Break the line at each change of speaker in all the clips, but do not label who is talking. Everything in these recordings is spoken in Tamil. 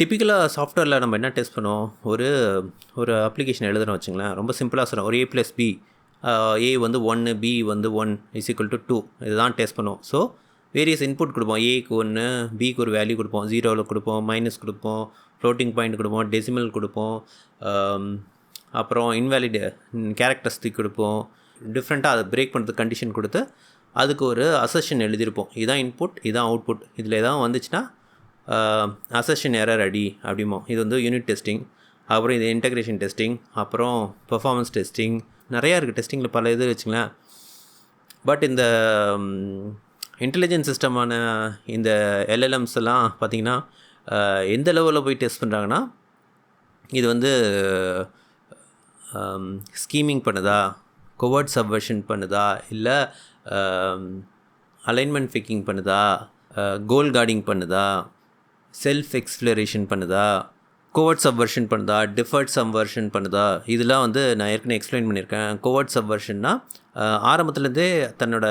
டிப்பிக்கலாக சாஃப்ட்வேரில் நம்ம என்ன டெஸ்ட் பண்ணுவோம், ஒரு ஒரு அப்ளிகேஷன் எழுதுறோம் வச்சுங்களேன். ரொம்ப சிம்பிளாக சொல்கிறோம். ஒரு A+B, A வந்து 1, B வந்து 1 = 2, இதுதான் டெஸ்ட் பண்ணுவோம். ஸோ வேரியஸ் இன்புட் கொடுப்போம். ஏக்கு 1, பிக்கு ஒரு வேல்யூ கொடுப்போம், 0வில் கொடுப்போம், மைனஸ் கொடுப்போம், ஃப்ளோட்டிங் பாயிண்ட் கொடுப்போம், டெசிமல் கொடுப்போம், அப்புறம் இன்வேலிட் கேரக்டரிஸ்டிக் கொடுப்போம். டிஃப்ரெண்ட்டாக அதை பிரேக் பண்ணுறதுக்கு கண்டிஷன் கொடுத்து அதுக்கு ஒரு அசர்ஷன் எழுதியிருப்போம். இதுதான் இன்புட், இதுதான் அவுட்புட், இதில் எதாவது வந்துச்சுன்னா அசர்ஷன் எரர் அடி அப்படிமோ. இது வந்து யூனிட் டெஸ்டிங். அப்புறம் இது இன்டெக்ரேஷன் டெஸ்டிங், அப்புறம் பெர்ஃபார்மன்ஸ் டெஸ்டிங், நிறையா இருக்குது டெஸ்டிங்கில் பல இது வச்சுங்களேன். பட் இந்த இன்டெலிஜென்ஸ் சிஸ்டமான இந்த எல்எல்எம்ஸ் எல்லாம் பார்த்திங்கன்னா எந்த லெவலில் போய் டெஸ்ட் பண்ணுறாங்கன்னா, இது வந்து ஸ்கீமிங் பண்ணுதா, கோவர்ட் சப்வர்ஷன் பண்ணுதா, இல்லை அலைன்மெண்ட் ஃபிக்கிங் பண்ணுதா, கோல் கார்டிங் பண்ணுதா, செல்ஃப் எக்ஸ்ப்ளரேஷன் பண்ணுதா, கோவர்ட் சப்வர்ஷன் பண்ணுதா, டிஃபர்ட் சப்வர்ஷன் பண்ணுதா. இதெல்லாம் வந்து நான் ஏற்கனவே எக்ஸ்பிளைன் பண்ணியிருக்கேன். கோவர்ட் சப்வர்ஷன்னா ஆரம்பத்துலேருந்தே தன்னோட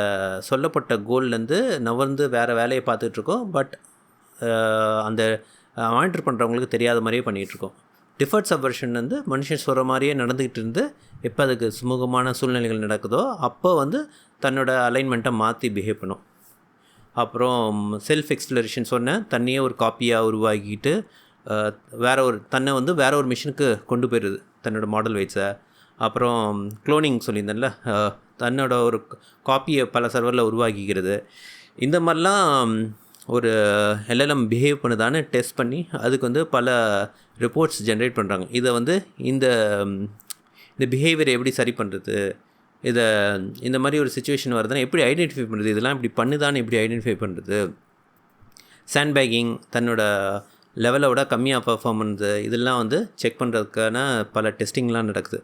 சொல்லப்பட்ட கோல்லேருந்து நவர்ந்து வேறு வேலையை பார்த்துட்ருக்கோம். பட் அந்த மானிட்டர் பண்ணுறவங்களுக்கு தெரியாத மாதிரியே பண்ணிகிட்ருக்கோம். டிஃபர்ட் சப்வர்ஷன் வந்து மனுஷன் சொல்கிற மாதிரியே நடந்துக்கிட்டு இருந்து எப்போ அதுக்கு சுமூகமான சூழ்நிலைகள் நடக்குதோ அப்போ வந்து தன்னோட அலைன்மெண்ட்டை மாற்றி பிஹேவ் பண்ணும். அப்புறம் செல்ஃப் எக்ஸ்ப்ளரேஷன் சொன்னேன், தன்னையே ஒரு காப்பியாக உருவாக்கிட்டு தன்னை வந்து வேறு ஒரு மிஷினுக்கு கொண்டு போயிடுது தன்னோட மாடல் வெயிட்ஸை. அப்புறம் க்ளோனிங் சொல்லியிருந்தேன்ல, தன்னோட ஒரு காப்பியை பல சர்வரில் உருவாக்கிக்கிறது. இந்த மாதிரிலாம் ஒரு எல்எல்எம் பிஹேவ் பண்ணுதான்னு டெஸ்ட் பண்ணி அதுக்கு வந்து பல ரிப்போர்ட்ஸ் ஜென்ரேட் பண்ணுறாங்க. இதை வந்து இந்த பிஹேவியரை எப்படி சரி பண்ணுறது, இதை இந்த மாதிரி ஒரு சுச்சுவேஷன் வருதுன்னா எப்படி ஐடென்டிஃபை பண்ணுறது, இதெல்லாம் இப்படி பண்ணுதான்னு எப்படி ஐடென்டிஃபை பண்ணுறது, சாண்ட் பேக்கிங், தன்னோட லெவலை விட கம்மியாக பர்ஃபார்மன்ஸு, இதெல்லாம் வந்து செக் பண்ணுறதுக்கான பல டெஸ்டிங்லாம் நடக்குது.